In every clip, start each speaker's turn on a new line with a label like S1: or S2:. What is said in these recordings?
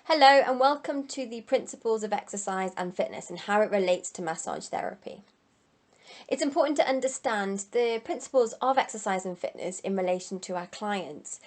S1: Hello and welcome to the Principles of Exercise and Fitness and how it relates to massage therapy. It's important to understand the principles of exercise and fitness in relation to our clients.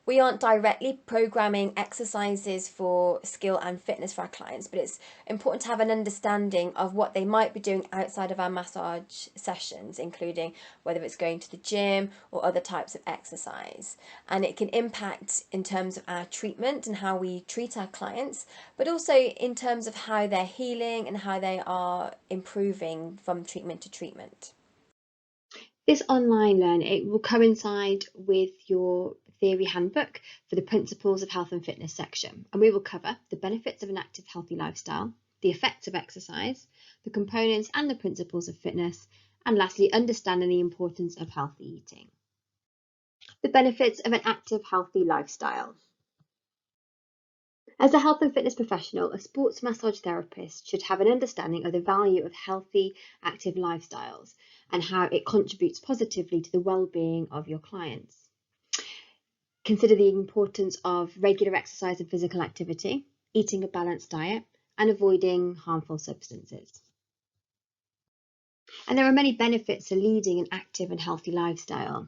S1: We aren't directly programming exercises for skill and fitness for our clients, but it's important to have an understanding of what they might be doing outside of our massage sessions, including whether it's going to the gym or other types of exercise. And it can impact in terms of our treatment and how we treat our clients, but also in terms of how they're healing and how they are improving from treatment to treatment.
S2: This online learning it will coincide with your theory handbook for the Principles of Health and Fitness section, and we will cover the benefits of an active, healthy lifestyle, the effects of exercise, the components and the principles of fitness, and lastly, understanding the importance of healthy eating. The benefits of an active, healthy lifestyle. As a health and fitness professional, a sports massage therapist should have an understanding of the value of healthy, active lifestyles and how it contributes positively to the well-being of your clients. Consider the importance of regular exercise and physical activity, eating a balanced diet, and avoiding harmful substances. And there are many benefits to leading an active and healthy lifestyle,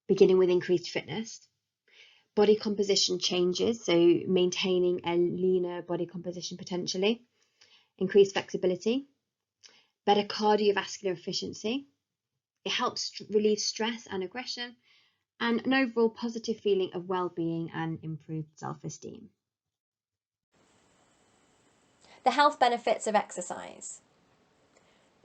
S2: beginning with increased fitness, body composition changes, so maintaining a leaner body composition potentially, increased flexibility, better cardiovascular efficiency. It helps relieve stress and aggression, and an overall positive feeling of well-being and improved self-esteem.
S1: The health benefits of exercise.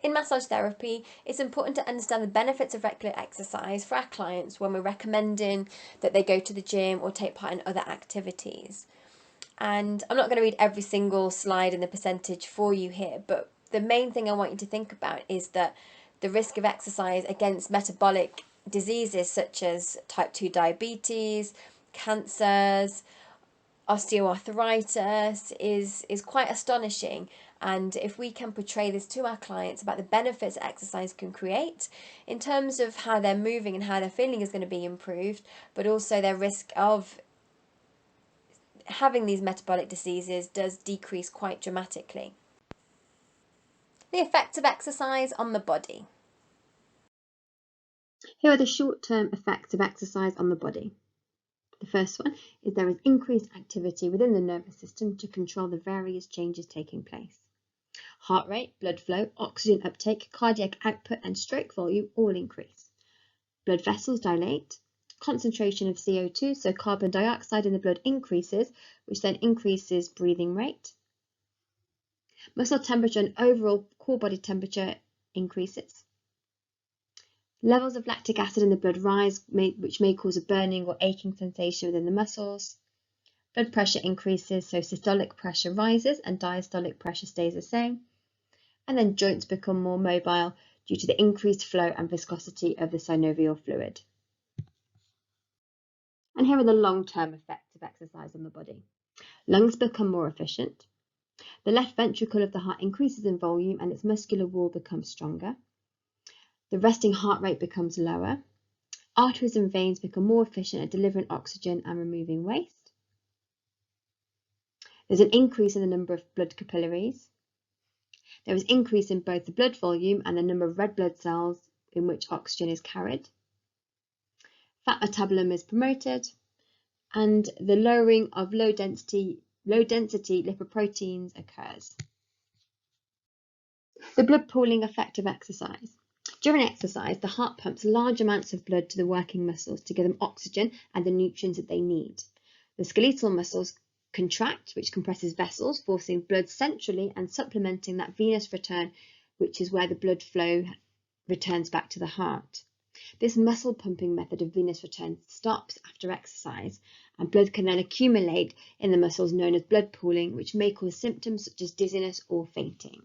S1: In massage therapy, it's important to understand the benefits of regular exercise for our clients when we're recommending that they go to the gym or take part in other activities. And I'm not going to read every single slide and the percentage for you here, but the main thing I want you to think about is that the risk of exercise against metabolic diseases such as type 2 diabetes, cancers, osteoarthritis is quite astonishing. And if we can portray this to our clients about the benefits exercise can create in terms of how they're moving and how their feeling is going to be improved, but also their risk of having these metabolic diseases does decrease quite dramatically. The effects of exercise on the body.
S2: Here are the short-term effects of exercise on the body. The first one is there is increased activity within the nervous system to control the various changes taking place. Heart rate, blood flow, oxygen uptake, cardiac output and stroke volume all increase. Blood vessels dilate. Concentration of CO2, so carbon dioxide in the blood increases, which then increases breathing rate. Muscle temperature and overall core body temperature increases. Levels of lactic acid in the blood rise, which may cause a burning or aching sensation within the muscles. Blood pressure increases, so systolic pressure rises and diastolic pressure stays the same. And then joints become more mobile due to the increased flow and viscosity of the synovial fluid. And here are the long-term effects of exercise on the body. Lungs become more efficient. The left ventricle of the heart increases in volume and its muscular wall becomes stronger. The resting heart rate becomes lower. Arteries and veins become more efficient at delivering oxygen and removing waste. There's an increase in the number of blood capillaries. There is increase in both the blood volume and the number of red blood cells in which oxygen is carried. Fat metabolism is promoted, and the lowering of low density lipoproteins occurs. The blood pooling effect of exercise. During exercise, the heart pumps large amounts of blood to the working muscles to give them oxygen and the nutrients that they need. The skeletal muscles contract, which compresses vessels, forcing blood centrally and supplementing that venous return, which is where the blood flow returns back to the heart. This muscle pumping method of venous return stops after exercise, and blood can then accumulate in the muscles known as blood pooling, which may cause symptoms such as dizziness or fainting.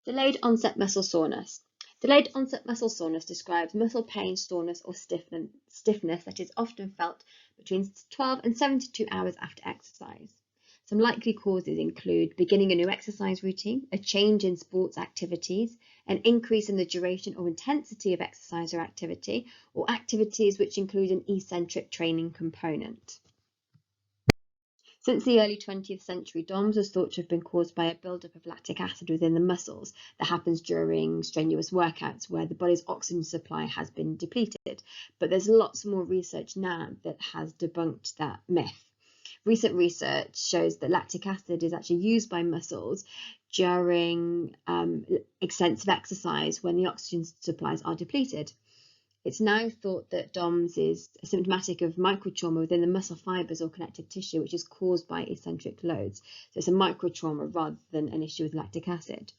S2: Delayed onset muscle soreness. Delayed onset muscle soreness describes muscle pain, soreness or stiffness that is often felt between 12 and 72 hours after exercise. Some likely causes include beginning a new exercise routine, a change in sports activities, an increase in the duration or intensity of exercise or activity, or activities which include an eccentric training component. Since the early 20th century, DOMS was thought to have been caused by a buildup of lactic acid within the muscles that happens during strenuous workouts where the body's oxygen supply has been depleted. But there's lots more research now that has debunked that myth. Recent research shows that lactic acid is actually used by muscles during extensive exercise when the oxygen supplies are depleted. It's now thought that DOMS is symptomatic of microtrauma within the muscle fibres or connective tissue, which is caused by eccentric loads. So it's a microtrauma rather than an issue with lactic acid.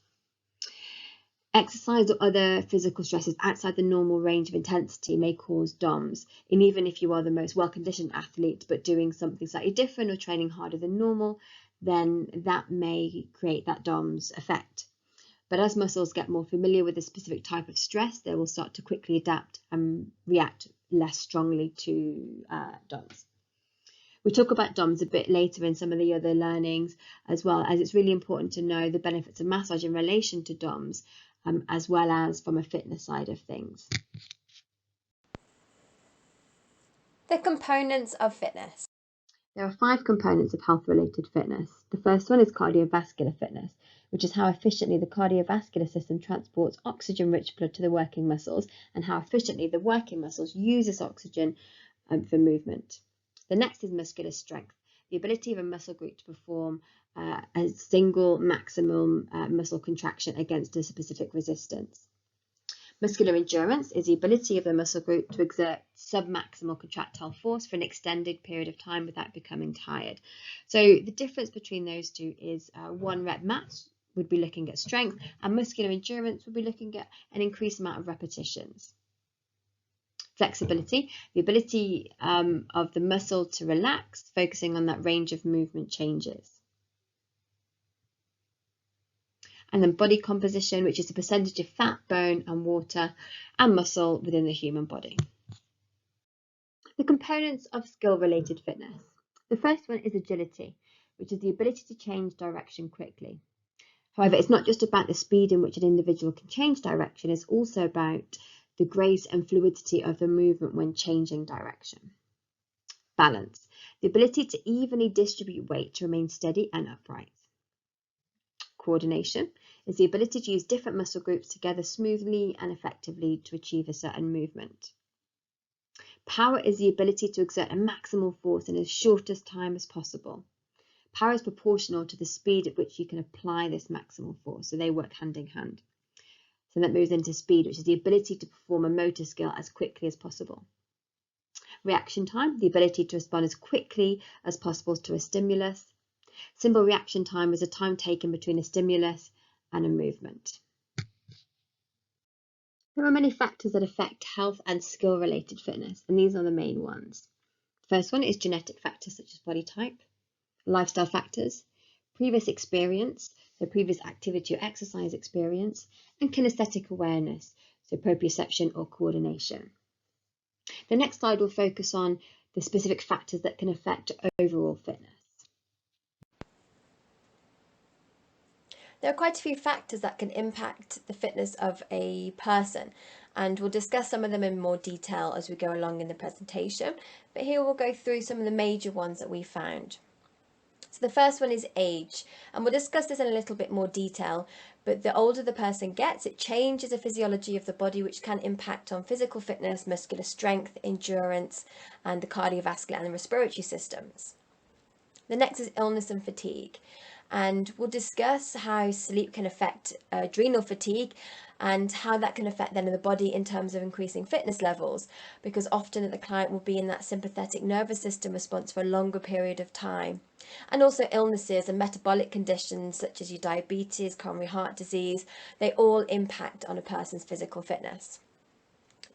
S2: Exercise or other physical stresses outside the normal range of intensity may cause DOMS, and even if you are the most well-conditioned athlete but doing something slightly different or training harder than normal, then that may create that DOMS effect. But as muscles get more familiar with a specific type of stress, they will start to quickly adapt and react less strongly to DOMS. We talk about DOMS a bit later in some of the other learnings, as well as it's really important to know the benefits of massage in relation to DOMS, as well as from a fitness side of things.
S1: The components of fitness.
S2: There are 5 components of health-related fitness. The first one is cardiovascular fitness, which is how efficiently the cardiovascular system transports oxygen-rich blood to the working muscles and how efficiently the working muscles use this oxygen for movement. The next is muscular strength, the ability of a muscle group to perform a single maximum muscle contraction against a specific resistance. Muscular endurance is the ability of the muscle group to exert submaximal contractile force for an extended period of time without becoming tired. So the difference between those two is 1 rep max would be looking at strength, and muscular endurance would be looking at an increased amount of repetitions. Flexibility, the ability of the muscle to relax, focusing on that range of movement changes. And then body composition, which is the percentage of fat, bone and water and muscle within the human body. The components of skill-related fitness. The first one is agility, which is the ability to change direction quickly. However, it's not just about the speed in which an individual can change direction, it's also about the grace and fluidity of the movement when changing direction. Balance, the ability to evenly distribute weight to remain steady and upright. Coordination is the ability to use different muscle groups together smoothly and effectively to achieve a certain movement. Power is the ability to exert a maximal force in as shortest time as possible. Power is proportional to the speed at which you can apply this maximal force, so they work hand in hand. So that moves into speed, which is the ability to perform a motor skill as quickly as possible. Reaction time, the ability to respond as quickly as possible to a stimulus. Simple reaction time is a time taken between a stimulus and a movement. There are many factors that affect health and skill-related fitness, and these are the main ones. The first one is genetic factors such as body type, lifestyle factors, previous experience, so previous activity or exercise experience, and kinesthetic awareness, so proprioception or coordination. The next slide will focus on the specific factors that can affect overall fitness.
S1: There are quite a few factors that can impact the fitness of a person, and we'll discuss some of them in more detail as we go along in the presentation, but here we'll go through some of the major ones that we found. So the first one is age, and we'll discuss this in a little bit more detail, but the older the person gets, it changes the physiology of the body, which can impact on physical fitness, muscular strength, endurance, and the cardiovascular and the respiratory systems. The next is illness and fatigue, and we'll discuss how sleep can affect adrenal fatigue and how that can affect then the body in terms of increasing fitness levels, because often the client will be in that sympathetic nervous system response for a longer period of time. And also illnesses and metabolic conditions such as your diabetes, coronary heart disease, they all impact on a person's physical fitness.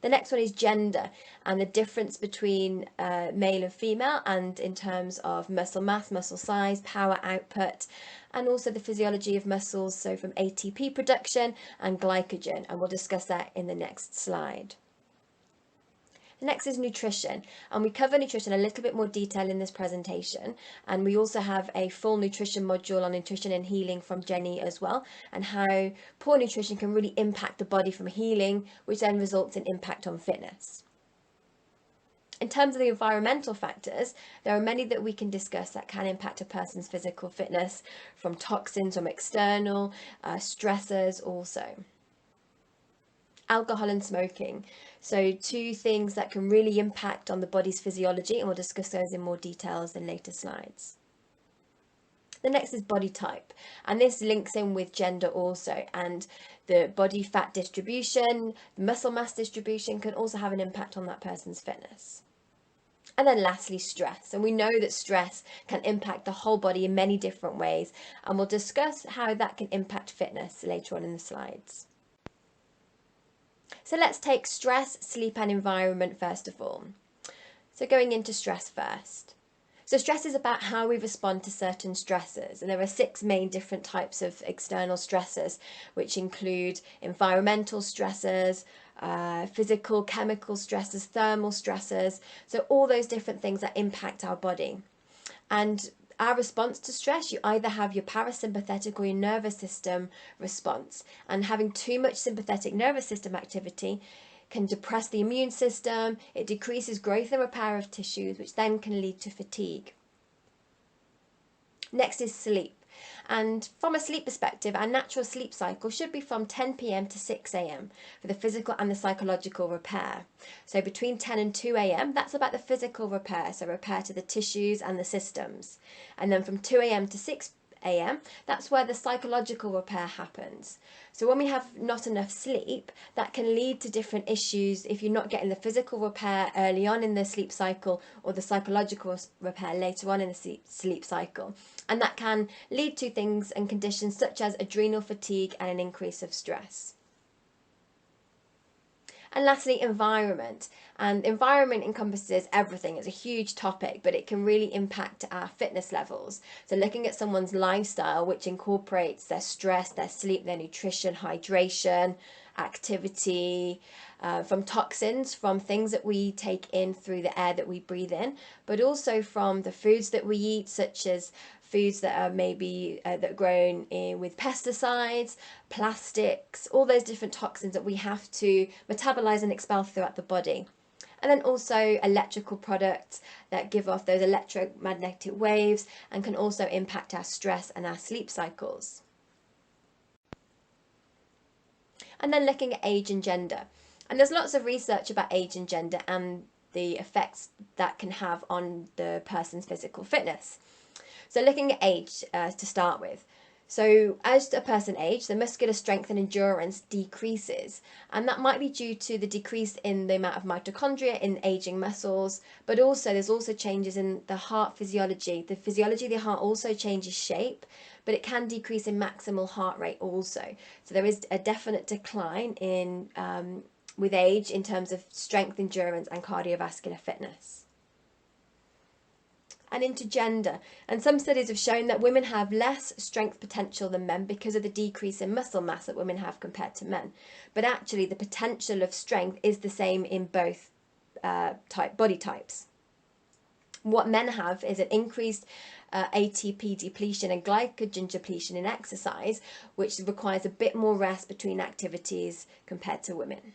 S1: The next one is gender and the difference between male and female, and in terms of muscle mass, muscle size, power output, and also the physiology of muscles, so from ATP production and glycogen, and we'll discuss that in the next slide. The next is nutrition, and we cover nutrition a little bit more detail in this presentation, and we also have a full nutrition module on nutrition and healing from Jenny as well, and how poor nutrition can really impact the body from healing, which then results in impact on fitness. In terms of the environmental factors, there are many that we can discuss that can impact a person's physical fitness, from toxins, from external stressors also. Alcohol and smoking. So two things that can really impact on the body's physiology, and we'll discuss those in more details in later slides. The next is body type, and this links in with gender also, and the body fat distribution, the muscle mass distribution can also have an impact on that person's fitness. And then lastly, stress. And we know that stress can impact the whole body in many different ways, and we'll discuss how that can impact fitness later on in the slides. So let's take stress, sleep and environment first of all. So going into stress first. So stress is about how we respond to certain stressors, and there are 6 main different types of external stressors, which include environmental stressors, physical, chemical stressors, thermal stressors, so all those different things that impact our body. And our response to stress, you either have your parasympathetic or your nervous system response, and having too much sympathetic nervous system activity can depress the immune system, it decreases growth and repair of tissues, which then can lead to fatigue. Next is sleep. And from a sleep perspective, our natural sleep cycle should be from 10 p.m. to 6 a.m. for the physical and the psychological repair. So between 10 and 2 a.m., that's about the physical repair, so repair to the tissues and the systems. And then from 2 a.m. to 6 a.m., that's where the psychological repair happens. So when we have not enough sleep, that can lead to different issues if you're not getting the physical repair early on in the sleep cycle, or the psychological repair later on in the sleep cycle. And that can lead to things and conditions such as adrenal fatigue and an increase of stress. And lastly, environment. And environment encompasses everything. It's a huge topic, but it can really impact our fitness levels. So looking at someone's lifestyle, which incorporates their stress, their sleep, their nutrition, hydration, activity, from toxins, from things that we take in through the air that we breathe in, but also from the foods that we eat, such as foods that are maybe that are grown in with pesticides, plastics, all those different toxins that we have to metabolize and expel throughout the body. And then also electrical products that give off those electromagnetic waves and can also impact our stress and our sleep cycles. And then looking at age and gender. And there's lots of research about age and gender and the effects that can have on the person's physical fitness. So looking at age to start with. So as a person ages, the muscular strength and endurance decreases, and that might be due to the decrease in the amount of mitochondria in aging muscles, but also there's also changes in the heart physiology. The physiology of the heart also changes shape, but it can decrease in maximal heart rate also. So there is a definite decline in with age in terms of strength, endurance and cardiovascular fitness. And into gender. And some studies have shown that women have less strength potential than men because of the decrease in muscle mass that women have compared to men. But actually the potential of strength is the same in both body types. What men have is an increased ATP depletion and glycogen depletion in exercise, which requires a bit more rest between activities compared to women.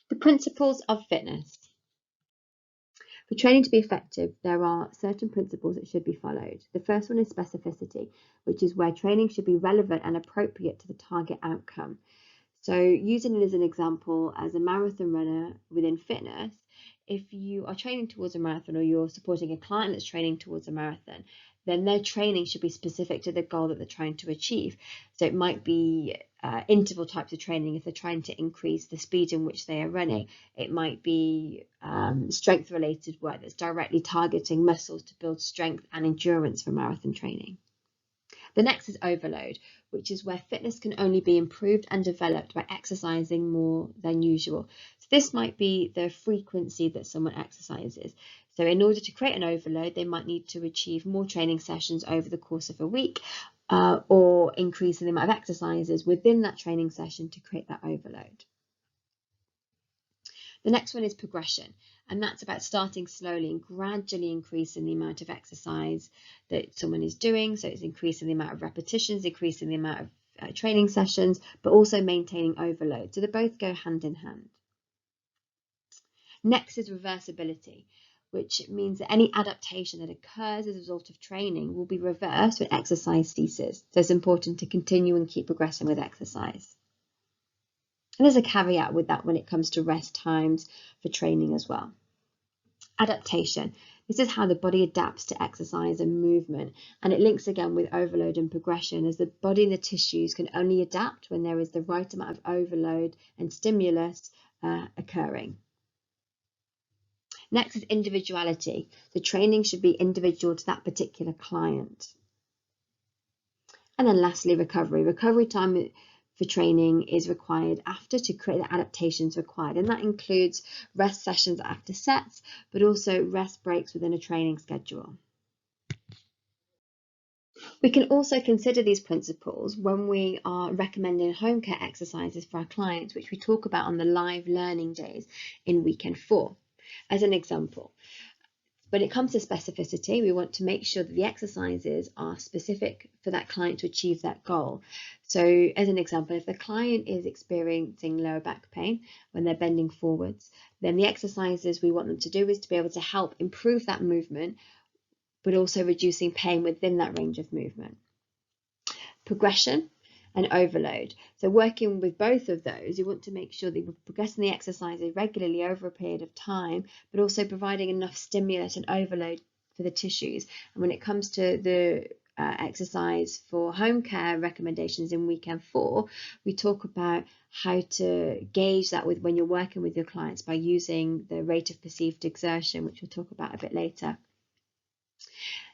S2: The principles of fitness. For training to be effective, there are certain principles that should be followed. The first one is specificity, which is where training should be relevant and appropriate to the target outcome. So using it as an example, as a marathon runner within fitness, if you are training towards a marathon or you're supporting a client that's training towards a marathon, then their training should be specific to the goal that they're trying to achieve. So it might be interval types of training if they're trying to increase the speed in which they are running. It might be strength related work that's directly targeting muscles to build strength and endurance for marathon training. The next is overload, which is where fitness can only be improved and developed by exercising more than usual. So this might be the frequency that someone exercises. So in order to create an overload, they might need to achieve more training sessions over the course of a week, or increase the amount of exercises within that training session to create that overload. The next one is progression, and that's about starting slowly and gradually increasing the amount of exercise that someone is doing. So it's increasing the amount of repetitions, increasing the amount of training sessions, but also maintaining overload. So they both go hand in hand. Next is reversibility, which means that any adaptation that occurs as a result of training will be reversed when exercise ceases. So it's important to continue and keep progressing with exercise. And there's a caveat with that when it comes to rest times for training as well. Adaptation. This is how the body adapts to exercise and movement, and it links again with overload and progression, as the body and the tissues can only adapt when there is the right amount of overload and stimulus occurring. Next is individuality. The training should be individual to that particular client. And then lastly, recovery. Recovery time for training is required after to create the adaptations required, and that includes rest sessions after sets, but also rest breaks within a training schedule. We can also consider these principles when we are recommending home care exercises for our clients, which we talk about on the live learning days in weekend 4. As an example, when it comes to specificity, we want to make sure that the exercises are specific for that client to achieve that goal. So as an example, if the client is experiencing lower back pain when they're bending forwards, then the exercises we want them to do is to be able to help improve that movement, but also reducing pain within that range of movement. Progression and overload. So working with both of those, you want to make sure that you're progressing the exercises regularly over a period of time, but also providing enough stimulus and overload for the tissues. And when it comes to the exercise for home care recommendations in weekend 4, we talk about how to gauge that with when you're working with your clients by using the rate of perceived exertion, which we'll talk about a bit later.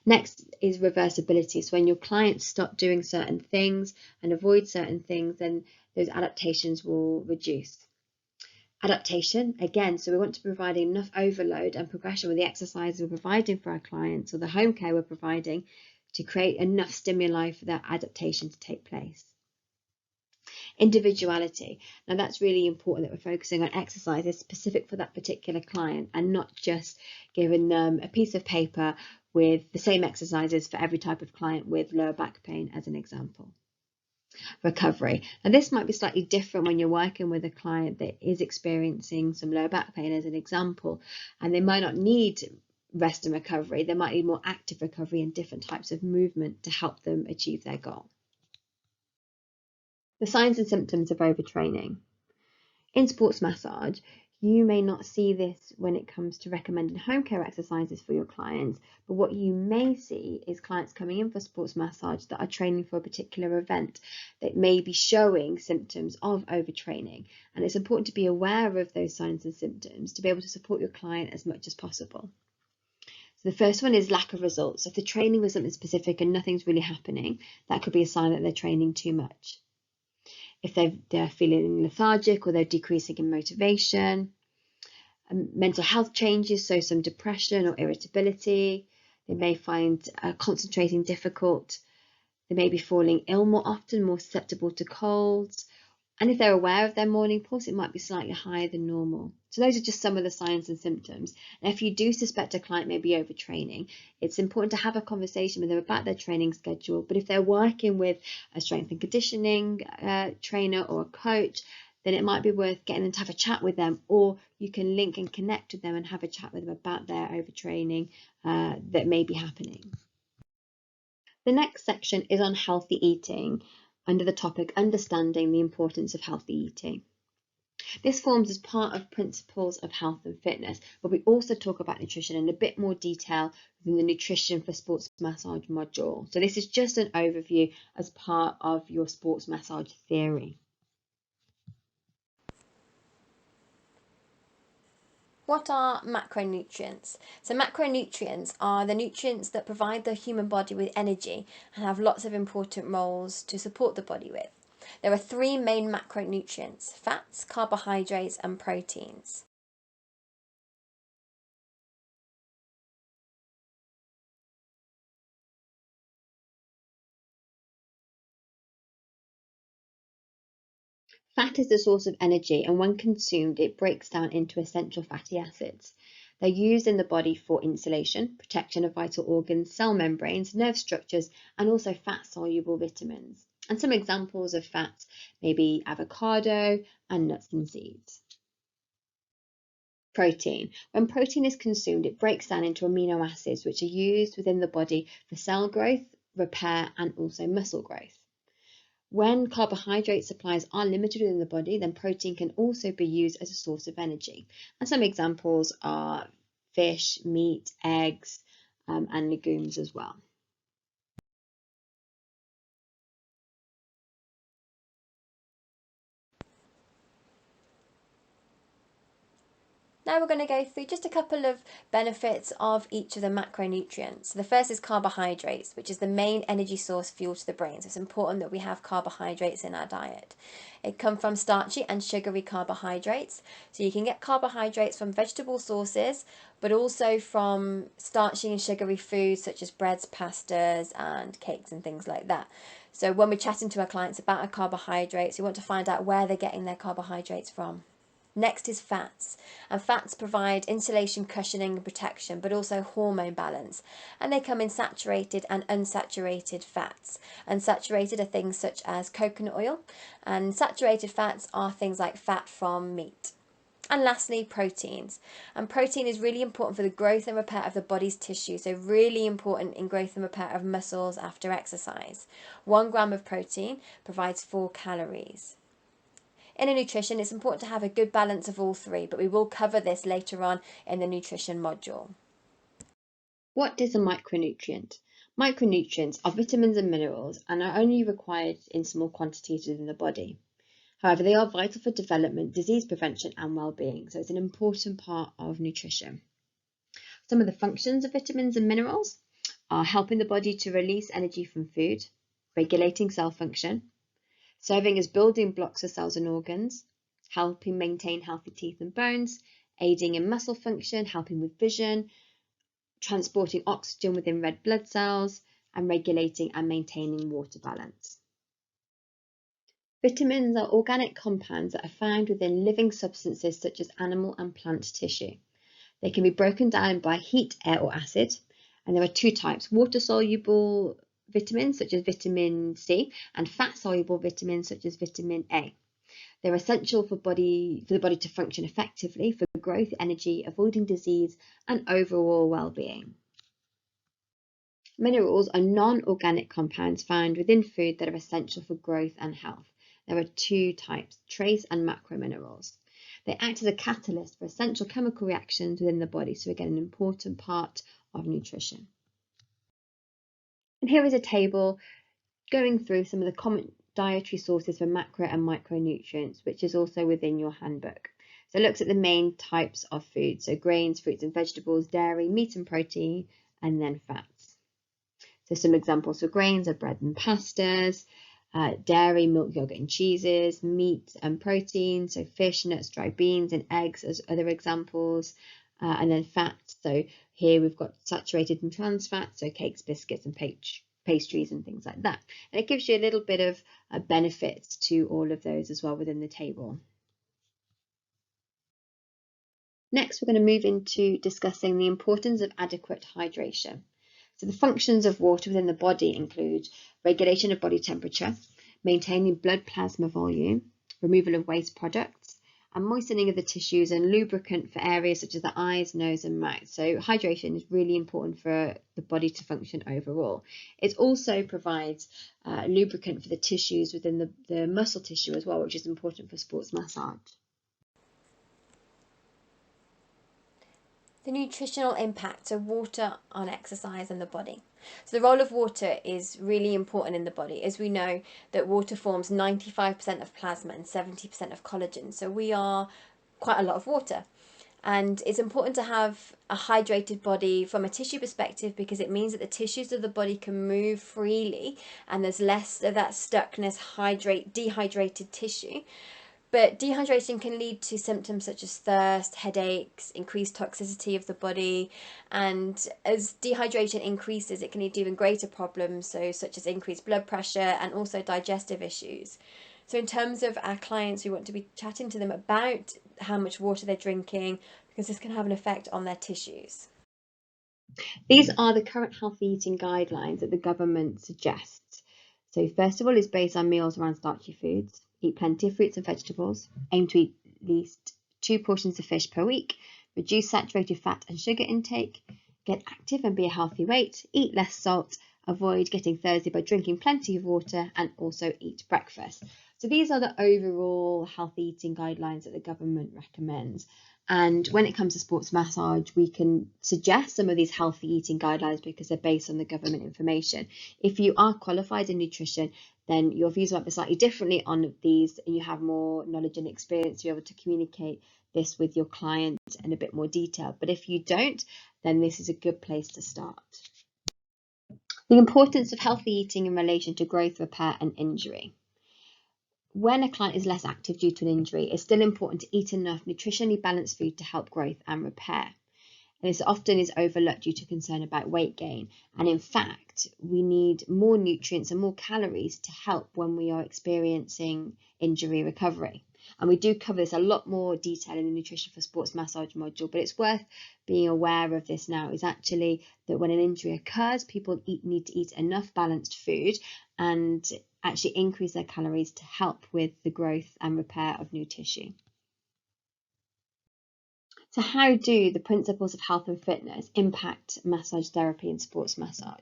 S2: Next is reversibility. So when your clients stop doing certain things and avoid certain things, then those adaptations will reduce. Adaptation, again, so we want to provide enough overload and progression with the exercises we're providing for our clients or the home care we're providing to create enough stimuli for that adaptation to take place. Individuality. Now that's really important that we're focusing on exercises specific for that particular client and not just giving them a piece of paper with the same exercises for every type of client with lower back pain, as an example. Recovery. Now this might be slightly different when you're working with a client that is experiencing some lower back pain, as an example, and they might not need rest and recovery. They might need more active recovery and different types of movement to help them achieve their goal. The signs and symptoms of overtraining. In sports massage, you may not see this when it comes to recommending home care exercises for your clients, but what you may see is clients coming in for sports massage that are training for a particular event that may be showing symptoms of overtraining. And it's important to be aware of those signs and symptoms to be able to support your client as much as possible. So the first one is lack of results. So if the training was something specific and nothing's really happening, that could be a sign that they're training too much. If they're feeling lethargic or they're decreasing in motivation, mental health changes, so some depression or irritability, they may find concentrating difficult, they may be falling ill more often, more susceptible to colds, and if they're aware of their morning pulse, it might be slightly higher than normal. So those are just some of the signs and symptoms. And if you do suspect a client may be overtraining, it's important to have a conversation with them about their training schedule. But if they're working with a strength and conditioning trainer or a coach, then it might be worth getting them to have a chat with them, or you can link and connect with them and have a chat with them about their overtraining that may be happening. The next section is on healthy eating under the topic Understanding the Importance of Healthy Eating. This forms as part of Principles of Health and Fitness, but we also talk about nutrition in a bit more detail within the Nutrition for Sports Massage module. So this is just an overview as part of your sports massage theory.
S1: What are macronutrients? So macronutrients are the nutrients that provide the human body with energy and have lots of important roles to support the body with. There are three main macronutrients: fats, carbohydrates, and proteins.
S2: Fat is the source of energy, and when consumed, it breaks down into essential fatty acids. They're used in the body for insulation, protection of vital organs, cell membranes, nerve structures, and also fat-soluble vitamins. And some examples of fats may be avocado and nuts and seeds. Protein. When protein is consumed, it breaks down into amino acids, which are used within the body for cell growth, repair, and also muscle growth. When carbohydrate supplies are limited within the body, then protein can also be used as a source of energy. And some examples are fish, meat, eggs, and legumes as well.
S1: Now we're going to go through just a couple of benefits of each of the macronutrients. So the first is carbohydrates, which is the main energy source fuel to the brain. So it's important that we have carbohydrates in our diet. It comes from starchy and sugary carbohydrates. So you can get carbohydrates from vegetable sources, but also from starchy and sugary foods such as breads, pastas, and cakes and things like that. So when we're chatting to our clients about our carbohydrates, we want to find out where they're getting their carbohydrates from. Next is fats, and fats provide insulation, cushioning and protection, but also hormone balance, and they come in saturated and unsaturated fats. Unsaturated are things such as coconut oil, and saturated fats are things like fat from meat. And lastly, proteins. And protein is really important for the growth and repair of the body's tissue, so really important in growth and repair of muscles after exercise. 1 gram of protein provides 4 calories. In a nutrition, it's important to have a good balance of all three, but we will cover this later on in the nutrition module.
S2: What is a micronutrient? Micronutrients are vitamins and minerals and are only required in small quantities within the body. However, they are vital for development, disease prevention and well-being, so it's an important part of nutrition. Some of the functions of vitamins and minerals are helping the body to release energy from food, regulating cell function, serving as building blocks for cells and organs, helping maintain healthy teeth and bones, aiding in muscle function, helping with vision, transporting oxygen within red blood cells, and regulating and maintaining water balance. Vitamins are organic compounds that are found within living substances such as animal and plant tissue. They can be broken down by heat, air, or acid, and there are 2 types: water-soluble vitamins such as vitamin C and fat-soluble vitamins such as vitamin A. They're essential for the body to function effectively for growth, energy, avoiding disease, and overall well-being. Minerals are non-organic compounds found within food that are essential for growth and health. There are 2 types: trace and macro minerals. They act as a catalyst for essential chemical reactions within the body, so again, an important part of nutrition. And here is a table going through some of the common dietary sources for macro and micronutrients, which is also within your handbook. So it looks at the main types of food, so grains, fruits and vegetables, dairy, meat and protein, and then fats. So some examples for grains are bread and pastas, dairy, milk, yogurt and cheeses, meat and protein, so fish, nuts, dried beans and eggs as other examples, and then fats. So here we've got saturated and trans fats, so cakes, biscuits and pastries and things like that. And it gives you a little bit of benefits to all of those as well within the table. Next, we're going to move into discussing the importance of adequate hydration. So the functions of water within the body include regulation of body temperature, maintaining blood plasma volume, removal of waste products, and moistening of the tissues and lubricant for areas such as the eyes, nose and mouth. So hydration is really important for the body to function overall. It also provides lubricant for the tissues within the muscle tissue as well, which is important for sports massage.
S1: The nutritional impact of water on exercise and the body. So the role of water is really important in the body, as we know that water forms 95% of plasma and 70% of collagen. So we are quite a lot of water. And it's important to have a hydrated body from a tissue perspective, because it means that the tissues of the body can move freely and there's less of that stuckness, dehydrated tissue. But dehydration can lead to symptoms such as thirst, headaches, increased toxicity of the body, and as dehydration increases, it can lead to even greater problems, such as increased blood pressure and also digestive issues. So in terms of our clients, we want to be chatting to them about how much water they're drinking, because this can have an effect on their tissues.
S2: These are the current healthy eating guidelines that the government suggests. So first of all is based on meals around starchy foods. Eat plenty of fruits and vegetables. Aim to eat at least 2 portions of fish per week. Reduce saturated fat and sugar intake. Get active and be a healthy weight. Eat less salt. Avoid getting thirsty by drinking plenty of water, and also eat breakfast. So these are the overall healthy eating guidelines that the government recommends. And when it comes to sports massage, we can suggest some of these healthy eating guidelines because they're based on the government information. If you are qualified in nutrition, then your views might be slightly differently on these, and you have more knowledge and experience to be able to communicate this with your client in a bit more detail. But if you don't, then this is a good place to start. The importance of healthy eating in relation to growth, repair and injury. When a client is less active due to an injury, it's still important to eat enough nutritionally balanced food to help growth and repair. And this often is overlooked due to concern about weight gain. And in fact, we need more nutrients and more calories to help when we are experiencing injury recovery. And we do cover this a lot more detail in the Nutrition for Sports Massage module, but it's worth being aware of this now, is actually that when an injury occurs, people need to eat enough balanced food and actually increase their calories to help with the growth and repair of new tissue. So how do the principles of health and fitness impact massage therapy and sports massage?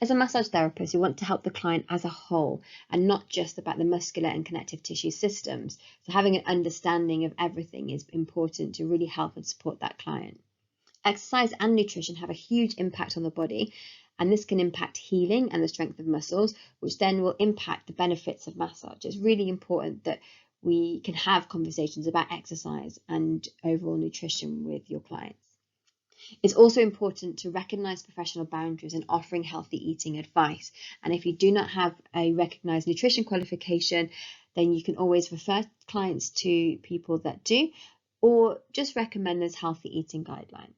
S2: As a massage therapist, we want to help the client as a whole and not just about the muscular and connective tissue systems. So having an understanding of everything is important to really help and support that client. Exercise and nutrition have a huge impact on the body, and this can impact healing and the strength of muscles, which then will impact the benefits of massage. It's really important that we can have conversations about exercise and overall nutrition with your clients. It's also important to recognise professional boundaries and offering healthy eating advice. And if you do not have a recognised nutrition qualification, then you can always refer clients to people that do, or just recommend those healthy eating guidelines.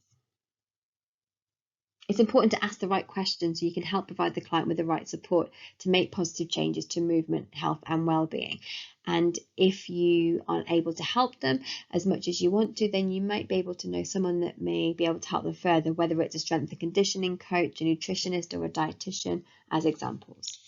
S2: It's important to ask the right questions so you can help provide the client with the right support to make positive changes to movement, health and well-being. And if you aren't able to help them as much as you want to, then you might be able to know someone that may be able to help them further, whether it's a strength and conditioning coach, a nutritionist or a dietitian, as examples.